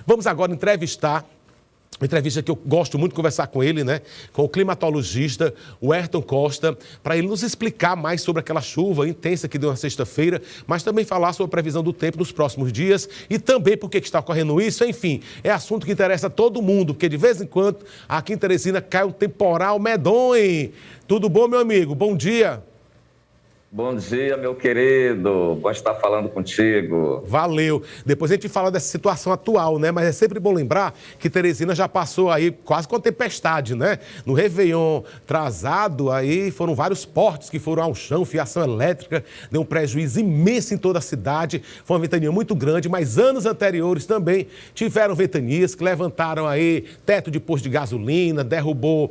Vamos agora entrevistar, uma entrevista que eu gosto muito de conversar com ele, né? Com o climatologista, o Ayrton Costa, para ele nos explicar mais sobre aquela chuva intensa que deu na sexta-feira, mas também falar sobre a previsão do tempo nos próximos dias e também por que está ocorrendo isso. Enfim, é assunto que interessa a todo mundo, porque de vez em quando aqui em Teresina cai um temporal medonho. Tudo bom, meu amigo? Bom dia. Bom dia, meu querido. Bom estar falando contigo. Valeu. Depois a gente fala dessa situação atual, né? Mas é sempre bom lembrar que Teresina já passou aí quase com a tempestade, né? No Réveillon atrasado, aí foram vários portos que foram ao chão, fiação elétrica, deu um prejuízo imenso em toda a cidade. Foi uma ventania muito grande, mas anos anteriores também tiveram ventanias que levantaram aí teto de posto de gasolina, derrubou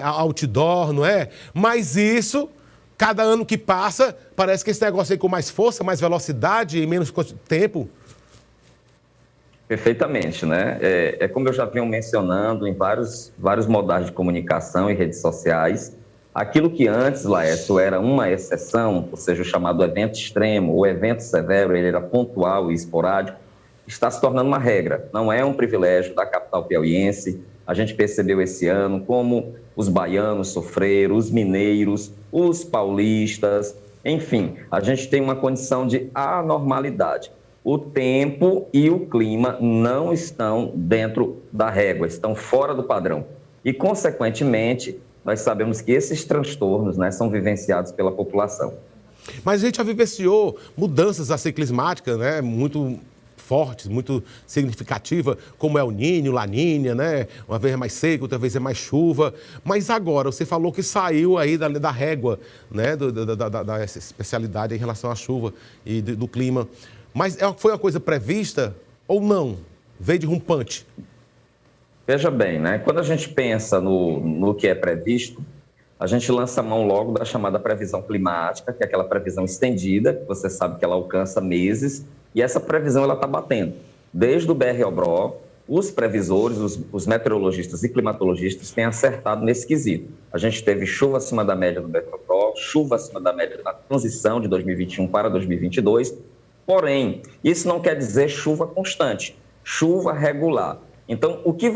outdoor, não é? Mas isso... Cada ano que passa, parece que esse negócio aí com mais força, mais velocidade e menos tempo. Perfeitamente, né? É como eu já venho mencionando em vários modais de comunicação e redes sociais, aquilo que antes, Laércio, era uma exceção, ou seja, o chamado evento extremo, o evento severo, ele era pontual e esporádico, está se tornando uma regra. Não é um privilégio da capital piauiense. A gente percebeu esse ano como os baianos sofreram, os mineiros, os paulistas, enfim, a gente tem uma condição de anormalidade. O tempo e o clima não estão dentro da régua, estão fora do padrão. E, consequentemente, nós sabemos que esses transtornos, né, são vivenciados pela população. Mas a gente já vivenciou mudanças assim, climáticas, né, muito fortes, muito significativa, como é o Ninho, La Niña, né? Uma vez é mais seco, outra vez é mais chuva. Mas agora, você falou que saiu aí da régua, né? Da especialidade em relação à chuva e do clima. Mas foi uma coisa prevista ou não? Veio de rompante? Veja bem, né? Quando a gente pensa no que é previsto, a gente lança a mão logo da chamada previsão climática, que é aquela previsão estendida, que você sabe que ela alcança meses, e essa previsão ela está batendo. Desde o BROBRO, os previsores, os meteorologistas e climatologistas têm acertado nesse quesito. A gente teve chuva acima da média do BROBRO, chuva acima da média na transição de 2021 para 2022, porém, isso não quer dizer chuva constante, chuva regular. Então, o que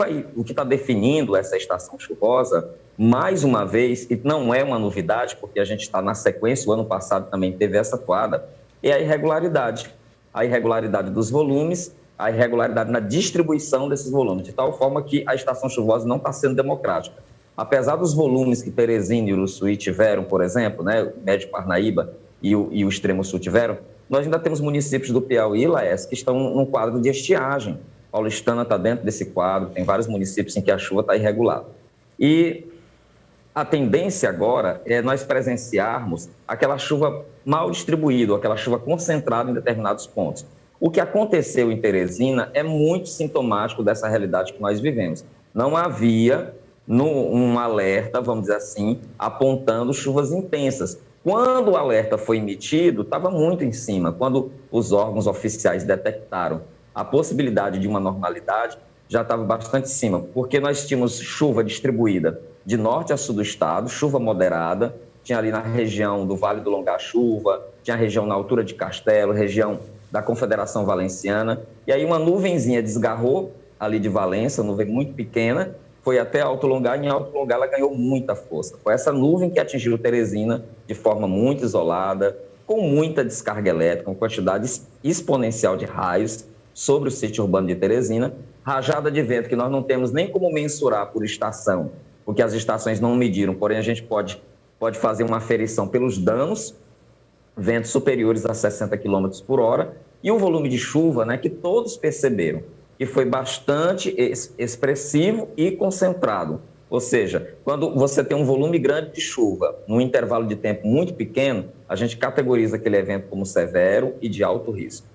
está definindo essa estação chuvosa, mais uma vez, e não é uma novidade, porque a gente está na sequência, o ano passado também teve essa toada, é a irregularidade. A irregularidade dos volumes, a irregularidade na distribuição desses volumes, de tal forma que a estação chuvosa não está sendo democrática. Apesar dos volumes que Teresina e Uruçuí tiveram, por exemplo, né, o Médio Parnaíba e o Extremo Sul tiveram, nós ainda temos municípios do Piauí, Laércio, que estão num quadro de estiagem. Paulistana está dentro desse quadro, tem vários municípios em que a chuva está irregular. E a tendência agora é nós presenciarmos aquela chuva mal distribuída, aquela chuva concentrada em determinados pontos. O que aconteceu em Teresina é muito sintomático dessa realidade que nós vivemos. Não havia um alerta, vamos dizer assim, apontando chuvas intensas. Quando o alerta foi emitido, estava muito em cima. Quando os órgãos oficiais detectaram a possibilidade de uma normalidade, já estava bastante em cima, porque nós tínhamos chuva distribuída de norte a sul do estado, chuva moderada, tinha ali na região do Vale do Longa Chuva, tinha a região na altura de Castelo, região da Confederação Valenciana, e aí uma nuvenzinha desgarrou ali de Valença, nuvem muito pequena, foi até Alto Longar, e em Alto Longar ela ganhou muita força. Foi essa nuvem que atingiu Teresina de forma muito isolada, com muita descarga elétrica, com quantidade exponencial de raios sobre o sítio urbano de Teresina, rajada de vento que nós não temos nem como mensurar por estação, porque as estações não mediram, porém a gente pode fazer uma aferição pelos danos, ventos superiores a 60 km por hora, e um volume de chuva, né, que todos perceberam, que foi bastante expressivo e concentrado. Ou seja, quando você tem um volume grande de chuva, num intervalo de tempo muito pequeno, a gente categoriza aquele evento como severo e de alto risco.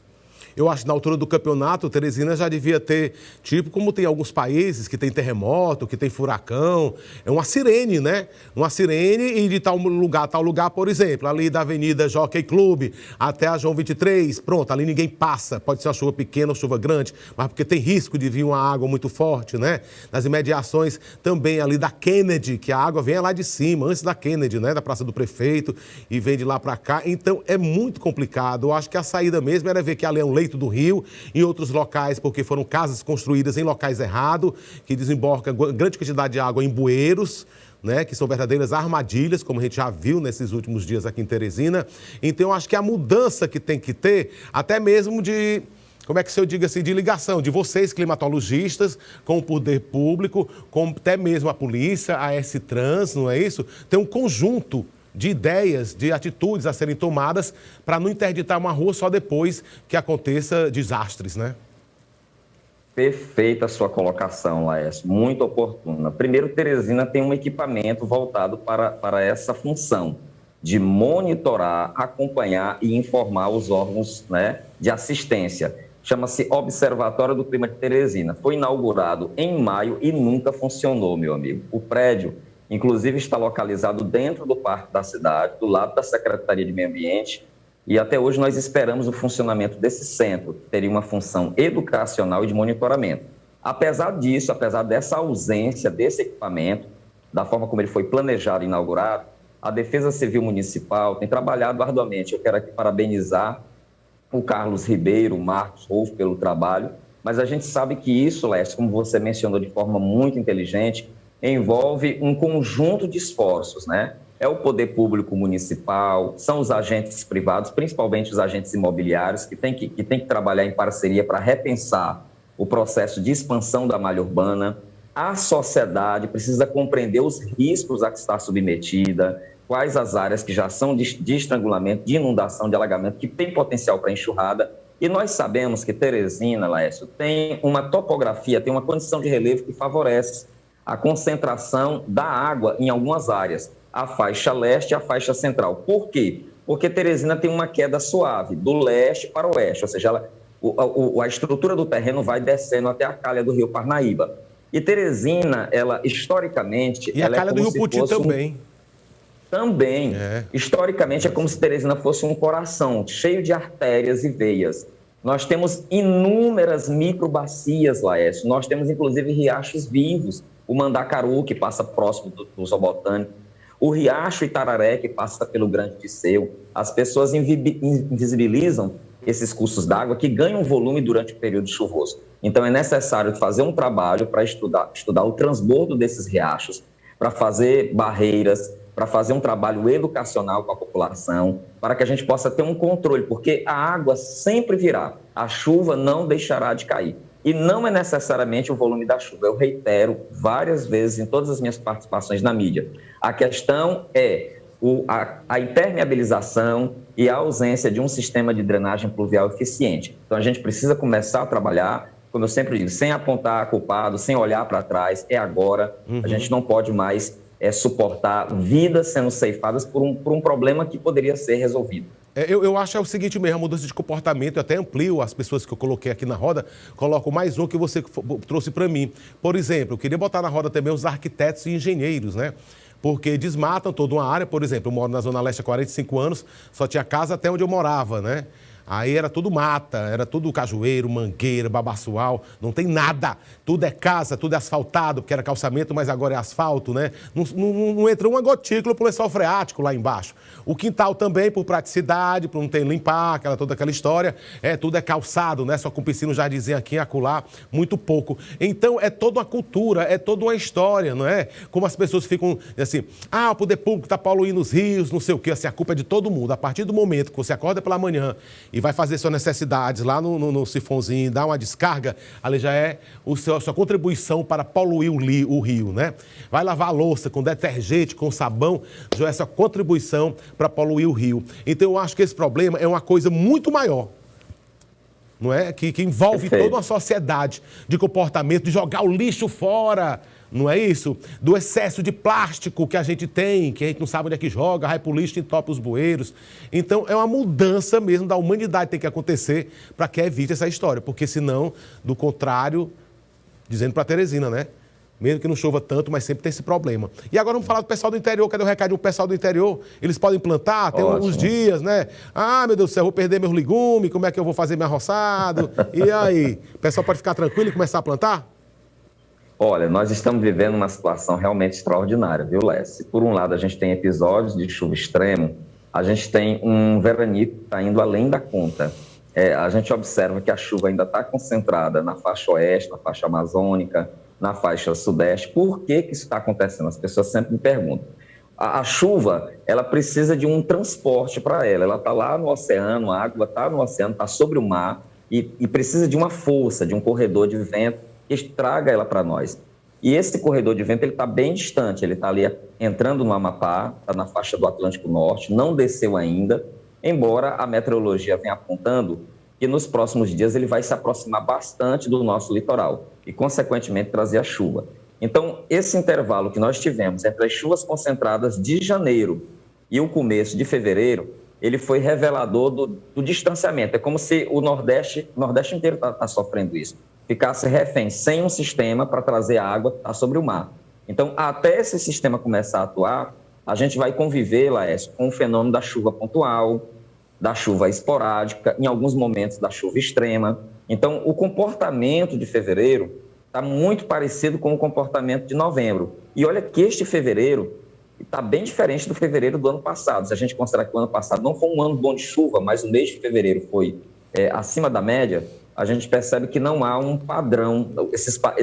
Eu acho que na altura do campeonato, Teresina já devia ter, tipo como tem alguns países que tem terremoto, que tem furacão, é uma sirene, né? Uma sirene e de tal lugar, por exemplo, ali da Avenida Jockey Club até a João 23, pronto, ali ninguém passa, pode ser uma chuva pequena ou chuva grande, mas porque tem risco de vir uma água muito forte, né? Nas imediações também ali da Kennedy, que a água vem lá de cima, antes da Kennedy, né? Da Praça do Prefeito, e vem de lá para cá, então é muito complicado. Eu acho que a saída mesmo era ver que ali é um leito do rio, em outros locais porque foram casas construídas em locais errados, que desembocam grande quantidade de água em bueiros, né, que são verdadeiras armadilhas, como a gente já viu nesses últimos dias aqui em Teresina. Então, eu acho que a mudança que tem que ter, até mesmo de, como é que eu digo assim, de ligação de vocês, climatologistas, com o poder público, com até mesmo a polícia, a S-Trans, não é isso? Tem um conjunto de ideias, de atitudes a serem tomadas para não interditar uma rua só depois que aconteça desastres, né? Perfeita a sua colocação, Laércio, muito oportuna. Primeiro, Teresina tem um equipamento voltado para essa função de monitorar, acompanhar e informar os órgãos, né, de assistência. Chama-se Observatório do Clima de Teresina. Foi inaugurado em maio e nunca funcionou, meu amigo. O prédio, inclusive, está localizado dentro do Parque da Cidade, do lado da Secretaria de Meio Ambiente, e até hoje nós esperamos o funcionamento desse centro, que teria uma função educacional e de monitoramento. Apesar disso, apesar dessa ausência desse equipamento, da forma como ele foi planejado e inaugurado, a Defesa Civil Municipal tem trabalhado arduamente. Eu quero aqui parabenizar o Carlos Ribeiro, o Marcos Rolfo pelo trabalho, mas a gente sabe que isso, Lécio, como você mencionou de forma muito inteligente, envolve um conjunto de esforços, né? É o poder público municipal, são os agentes privados, principalmente os agentes imobiliários, que têm que trabalhar em parceria para repensar o processo de expansão da malha urbana. A sociedade precisa compreender os riscos a que está submetida, quais as áreas que já são de estrangulamento, de inundação, de alagamento, que tem potencial para enxurrada. E nós sabemos que Teresina, Laércio, tem uma topografia, tem uma condição de relevo que favorece a concentração da água em algumas áreas, a faixa leste e a faixa central. Por quê? Porque Teresina tem uma queda suave, do leste para o oeste, ou seja, a estrutura do terreno vai descendo até a calha do rio Parnaíba. E Teresina, ela, historicamente... E a calha do rio Puti também. Também. Historicamente, é como se Teresina fosse um coração cheio de artérias e veias. Nós temos inúmeras microbacias, Laércio. Nós temos, inclusive, riachos vivos. O Mandacaru, que passa próximo do Zoobotânico. O Riacho Itararé, que passa pelo Grande Disseu. As pessoas invisibilizam esses cursos d'água que ganham volume durante o período chuvoso. Então, é necessário fazer um trabalho para estudar o transbordo desses riachos, para fazer barreiras, para fazer um trabalho educacional com a população, para que a gente possa ter um controle, porque a água sempre virá, a chuva não deixará de cair. E não é necessariamente o volume da chuva. Eu reitero várias vezes em todas as minhas participações na mídia. A questão é a impermeabilização e a ausência de um sistema de drenagem pluvial eficiente. Então, a gente precisa começar a trabalhar, como eu sempre digo, sem apontar culpado, sem olhar para trás, é agora. A gente não pode mais suportar vidas sendo ceifadas por um problema que poderia ser resolvido. Eu acho o seguinte mesmo, a mudança de comportamento, eu até amplio as pessoas que eu coloquei aqui na roda, coloco mais um que você trouxe para mim. Por exemplo, eu queria botar na roda também os arquitetos e engenheiros, né? Porque desmatam toda uma área, por exemplo, eu moro na Zona Leste há 45 anos, só tinha casa até onde eu morava, né? Aí era tudo mata, era tudo cajueiro, mangueira, babaçoal, não tem nada. Tudo é casa, tudo é asfaltado, porque era calçamento, mas agora é asfalto, né? Não entra uma gotícula pro lençol freático lá embaixo. O quintal também, por praticidade, por não ter limpar, toda aquela história, tudo é calçado, né? Só com piscina, um jardinzinho aqui e acolá, muito pouco. Então, é toda uma cultura, é toda uma história, não é? Como as pessoas ficam assim, o poder público está poluindo os rios, não sei o quê, assim, a culpa é de todo mundo. A partir do momento que você acorda pela manhã e vai fazer suas necessidades lá no sifonzinho, dá uma descarga, ali já é a sua contribuição para poluir o rio, né? Vai lavar a louça com detergente, com sabão, já é a sua contribuição para poluir o rio. Então, eu acho que esse problema é uma coisa muito maior, não é? Que envolve toda uma sociedade de comportamento, de jogar o lixo fora, não é isso? Do excesso de plástico que a gente tem, que a gente não sabe onde é que joga, vai pro lixo e entope os bueiros. Então, é uma mudança mesmo da humanidade que tem que acontecer para que evite essa história. Porque senão, do contrário, dizendo para Teresina, né? Mesmo que não chova tanto, mas sempre tem esse problema. E agora vamos falar do pessoal do interior. Cadê o recado do pessoal do interior? Eles podem plantar, tem uns dias, né? Meu Deus do céu, vou perder meus legumes, como é que eu vou fazer meu roçado? E aí? O pessoal pode ficar tranquilo e começar a plantar? Olha, nós estamos vivendo uma situação realmente extraordinária, viu, Lécio? Por um lado, a gente tem episódios de chuva extremo, a gente tem um veranico que está indo além da conta. a gente observa que a chuva ainda está concentrada na faixa oeste, na faixa amazônica, na faixa sudeste. Por que que isso está acontecendo? As pessoas sempre me perguntam. A chuva, ela precisa de um transporte para ela. Ela está lá no oceano, a água está no oceano, está sobre o mar e precisa de uma força, de um corredor de vento que traga ela para nós. E esse corredor de vento ele está bem distante, ele está ali entrando no Amapá, está na faixa do Atlântico Norte, não desceu ainda, embora a meteorologia venha apontando que nos próximos dias ele vai se aproximar bastante do nosso litoral e, consequentemente, trazer a chuva. Então, esse intervalo que nós tivemos entre as chuvas concentradas de janeiro e o começo de fevereiro, ele foi revelador do distanciamento. É como se o Nordeste inteiro está sofrendo isso. Ficasse refém, sem um sistema para trazer a água sobre o mar. Então, até esse sistema começar a atuar, a gente vai conviver, Laércio, com o fenômeno da chuva pontual, da chuva esporádica, em alguns momentos da chuva extrema. Então, o comportamento de fevereiro está muito parecido com o comportamento de novembro. E olha que este fevereiro está bem diferente do fevereiro do ano passado. Se a gente considerar que o ano passado não foi um ano bom de chuva, mas o mês de fevereiro foi acima da média, a gente percebe que não há um padrão,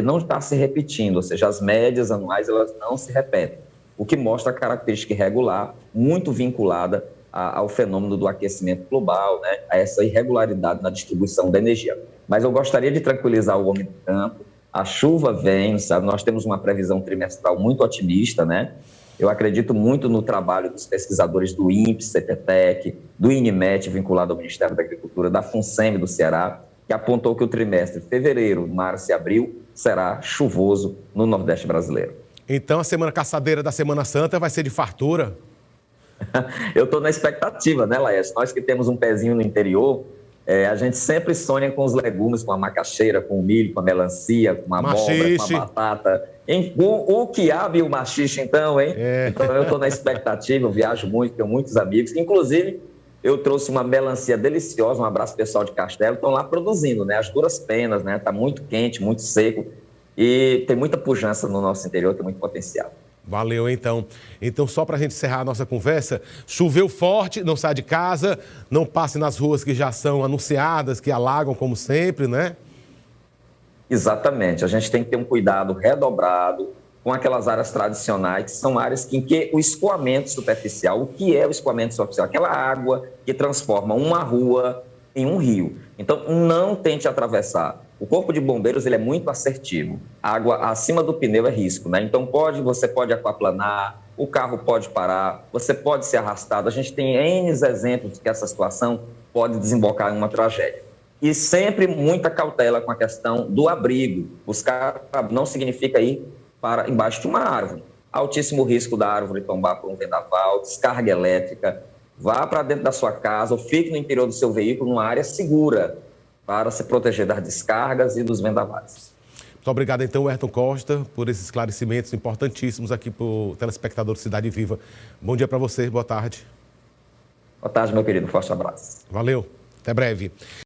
não está se repetindo, ou seja, as médias anuais elas não se repetem, o que mostra a característica irregular, muito vinculada ao fenômeno do aquecimento global, né, a essa irregularidade na distribuição da energia. Mas eu gostaria de tranquilizar o homem do campo, a chuva vem, sabe? Nós temos uma previsão trimestral muito otimista, né? Eu acredito muito no trabalho dos pesquisadores do INPE, CPTEC, do INMET, vinculado ao Ministério da Agricultura, da FUNSEMI do Ceará, que apontou que o trimestre fevereiro, março e abril será chuvoso no Nordeste brasileiro. Então, a semana caçadeira da Semana Santa vai ser de fartura? Eu estou na expectativa, né, Laércio? Nós que temos um pezinho no interior, a gente sempre sonha com os legumes, com a macaxeira, com o milho, com a melancia, com a abóbora, com a batata. O quiabo e o maxixe, então, hein? Então, eu estou na expectativa, eu viajo muito, tenho muitos amigos. Inclusive, eu trouxe uma melancia deliciosa, um abraço pessoal de Castelo, estão lá produzindo, né? As duras penas, né? Está muito quente, muito seco e tem muita pujança no nosso interior, tem muito potencial. Valeu, então. Então, só para a gente encerrar a nossa conversa, choveu forte, não sai de casa, não passe nas ruas que já são anunciadas, que alagam como sempre, né? Exatamente. A gente tem que ter um cuidado redobrado com aquelas áreas tradicionais, que são áreas em que o escoamento superficial, o que é o escoamento superficial? Aquela água que transforma uma rua em um rio. Então, não tente atravessar. O Corpo de Bombeiros ele é muito assertivo. A água acima do pneu é risco, né? Então, você pode aquaplanar, o carro pode parar, você pode ser arrastado. A gente tem N exemplos de que essa situação pode desembocar em uma tragédia. E sempre muita cautela com a questão do abrigo. Buscar não significa ir para embaixo de uma árvore. Altíssimo risco da árvore tombar por um vendaval, descarga elétrica. Vá para dentro da sua casa ou fique no interior do seu veículo, numa área segura, para se proteger das descargas e dos vendavais. Muito obrigado, então, Ayrton Costa, por esses esclarecimentos importantíssimos aqui para o telespectador de Cidade Viva. Bom dia para você, boa tarde. Boa tarde, meu querido. Forte abraço. Valeu, até breve.